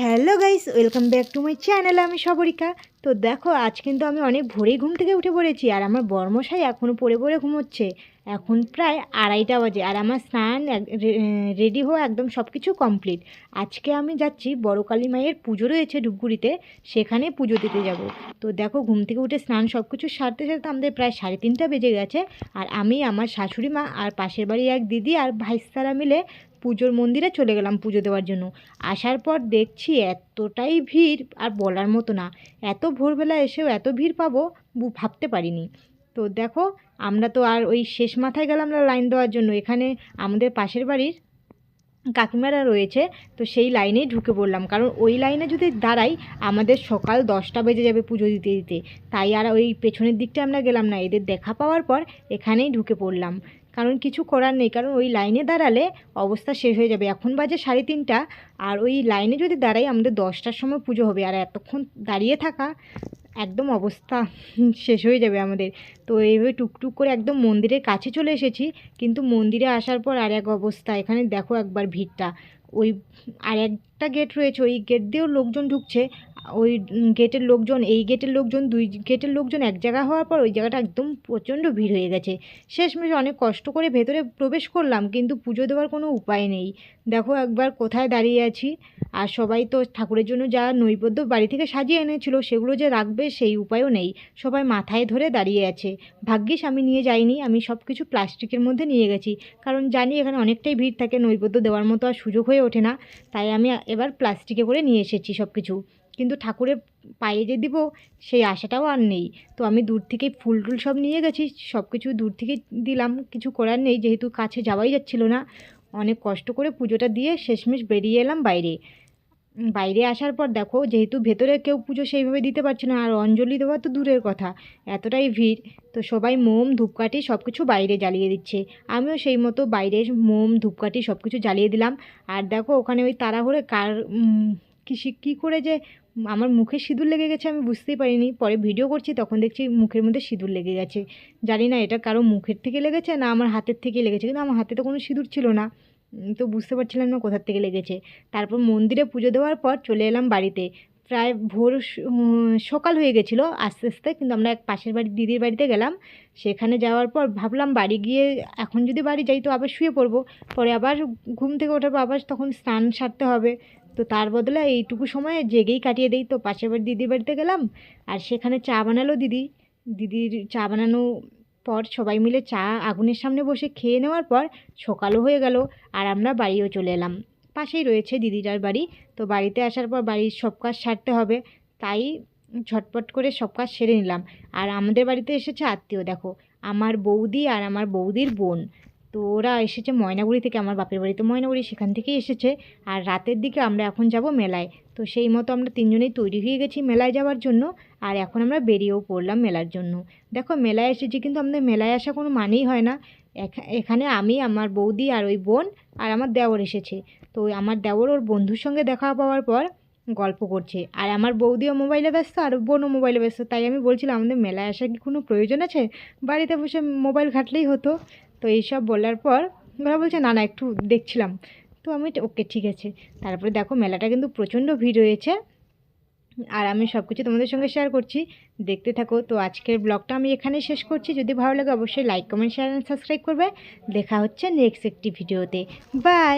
Hello guys, welcome back to my channel. আমি সবরিকা। তো দেখো, আজ কিন্তু আমি অনেক ভোরেই ঘুম থেকে উঠে পড়েছি, আর আমার বর্মশাই এখনও পড়ে পড়ে ঘুমোচ্ছে। এখন প্রায় 2:30 বাজে, আর আমার স্নান রেডি হওয়া একদম সব কিছু কমপ্লিট। আজকে আমি যাচ্ছি বড় কালী মায়ের পুজো রয়েছে ধূপগুড়িতে, সেখানে পুজো দিতে যাব। তো দেখো, ঘুম থেকে উঠে স্নান সব কিছু সারতে সারতে আমাদের প্রায় 3:30 বেজে গেছে। আর আমি, আমার শাশুড়ি মা আর পাশের বাড়ির এক দিদি আর ভাইস্তারা মিলে পুজোর মন্দিরে চলে গেলাম পুজো দেওয়ার জন্য। আসার পর দেখছি এতটাই ভিড়, আর বলার মতো না। এত ভোরবেলা এসেও এত ভিড় পাবো ভাবতে পারিনি। তো দেখো, আমরা তো আর ওই শেষ মাথায় গেলাম না লাইন দেওয়ার জন্য। এখানে আমাদের পাশের বাড়ির কাকিমারা রয়েছে, তো সেই লাইনেই ঢুকে পড়লাম, কারণ ওই লাইনে যদি দাঁড়াই আমাদের সকাল 10টা বেজে যাবে পুজো দিতে দিতে। তাই আর ওই পেছনের দিকটা আমরা গেলাম না, এদের দেখা পাওয়ার পর এখানেই ঢুকে পড়লাম। কারণ কিছু করার নেই, কারণ ওই লাইনে দাঁড়ালে অবস্থা শেষ হয়ে যাবে। এখন বাজে 3:30, আর ওই লাইনে যদি দাঁড়াই আমাদের 10টার সময় পুজো হবে, আর এতক্ষণ দাঁড়িয়ে থাকা একদম অবস্থা শেষ হয়ে যাবে আমাদের। তো এইভাবে টুকটুক করে একদম মন্দিরের কাছে চলে এসেছি, কিন্তু মন্দিরে আসার পর আর এক অবস্থা। এখানে দেখো একবার ভিড়টা। ওই আর একটা গেট রয়েছে, ওই গেট দিয়েও লোকজন ঢুকছে। ওই গেটের লোকজন, এই গেটের লোকজন, দুই গেটের লোকজন এক জায়গা হওয়ার পর ওই জায়গাটা একদম প্রচণ্ড ভিড় হয়ে গেছে। শেষমেশ অনেক কষ্ট করে ভেতরে প্রবেশ করলাম, কিন্তু পুজো দেওয়ার কোনো উপায় নেই। দেখো একবার কোথায় দাঁড়িয়ে আছি। আর সবাই তো ঠাকুরের জন্য যা নৈবেদ্য বাড়ি থেকে সাজিয়ে এনেছিল সেগুলো যে রাখবে সেই উপায়ও নেই, সবাই মাথায় ধরে দাঁড়িয়ে আছে। ভাগ্যিস আমি নিয়ে যাইনি, আমি সব কিছু প্লাস্টিকের মধ্যে নিয়ে গেছি, কারণ জানি এখানে অনেকটাই ভিড় থাকে, নৈবেদ্য দেওয়ার মতো আর সুযোগ হয়ে ওঠে না। তাই আমি এবার প্লাস্টিকে করে নিয়ে এসেছি সব কিছু। কিন্তু ঠাকুরের পায়ে যে দিব সেই আশাটাও আর নেই। তো আমি দূর থেকেই ফুল টুল সব নিয়ে গেছি, সব কিছু দূর থেকে দিলাম, কিছু করার নেই, যেহেতু কাছে যাওয়াই যাচ্ছিল না। অনেক কষ্ট করে পুজোটা দিয়ে শেষমেশ বেরিয়ে এলাম বাইরে। বাইরে আসার পর দেখো, যেহেতু ভেতরে কেউ পুজো সেইভাবে দিতে পারছে না, আর অঞ্জলি দেওয়া তো দূরের কথা, এতটাই ভিড়। তো সবাই মোম ধূপকাঠি সব কিছু বাইরে জ্বালিয়ে দিচ্ছে, আমিও সেই মতো বাইরে মোম ধূপকাঠি সব কিছু জ্বালিয়ে দিলাম। আর দেখো, ওখানে ওই তাড়াহুড়ো কার কী করে যে আমার মুখে সিঁদুর লেগে গেছে আমি বুঝতেই পারিনি। পরে ভিডিও করছি তখন দেখছি মুখের মধ্যে সিঁদুর লেগে গেছে। জানি না এটা কারো মুখের থেকে লেগেছে না আমার হাতের থেকে লেগেছে, কিন্তু আমার হাতে তো কোনো সিঁদুর ছিল না। তো বুঝতে পারছিলাম না কোথার থেকে লেগেছে। তারপর মন্দিরে পুজো দেওয়ার পর চলে এলাম বাড়িতে। প্রায় সকাল হয়ে গেছিলো আস্তে আস্তে, কিন্তু আমরা এক পাশের বাড়ির দিদির বাড়িতে গেলাম। সেখানে যাওয়ার পর ভাবলাম বাড়ি গিয়ে এখন যদি বাড়ি যাই তো আবার শুয়ে পড়বো, পরে আবার ঘুম থেকে ওঠার পর আবার তখন স্নান সারতে হবে। তো তার বদলে এইটুকু সময় জেগেই কাটিয়ে দিই। তো পাশের বাড়ির দিদির বাড়িতে গেলাম, আর সেখানে চা বানালো দিদি। দিদির চা বানানো পর সবাই মিলে চা আগুনের সামনে বসে খেয়ে নেওয়ার পর সকালও হয়ে গেল, আর আমরা বাড়িও চলে এলাম। পাশেই রয়েছে দিদিটার বাড়ি। তো বাড়িতে আসার পর বাড়ির সব কাজ সারতে হবে, তাই ঝটপট করে সব কাজ সেরে নিলাম। আর আমাদের বাড়িতে এসেছে আত্মীয়, দেখো আমার বৌদি আর আমার বৌদির বোন। তো ওরা এসেছে ময়নাগুড়ি থেকে, আমার বাপের বাড়ি তো ময়নাগুড়ি, সেখান থেকেই এসেছে। আর রাতের দিকে আমরা এখন যাব মেলায়। তো সেই মতো আমরা তিনজনেই তৈরি হয়ে গেছি মেলায় যাওয়ার জন্য, আর এখন আমরা বেরিয়েও পড়লাম মেলার জন্য। দেখো মেলায় এসেছি, কিন্তু আমাদের মেলায় আসা কোনো মানেই হয় না। এখানে আমি, আমার বৌদি আর ওই বোন আর আমার দেওর এসেছে। তো আমার দেওর ওর বন্ধুর সঙ্গে দেখা পাওয়ার পর গল্প করছে, আর আমার বৌদিও মোবাইলে ব্যস্ত আর বোনও মোবাইলে ব্যস্ত। তাই আমি বলছিলাম আমাদের মেলায় আসার কি কোনো প্রয়োজন আছে, বাড়িতে বসে মোবাইল ঘাঁটলেই হতো। তো এইসব বলার পর ওরা বলছে না না একটু দেখছিলাম। তো আমি ওকে ঠিক আছে। তারপরে দেখো মেলাটা কিন্তু প্রচণ্ড ভিড় হয়েছে, আর আমি সব কিছু তোমাদের সঙ্গে শেয়ার করছি, দেখতে থাকো। তো আজকের ব্লগটা আমি এখানেই শেষ করছি। যদি ভালো লাগে অবশ্যই like comment share and subscribe করবে। দেখা হচ্ছে নেক্সট একটি ভিডিওতে। বাই।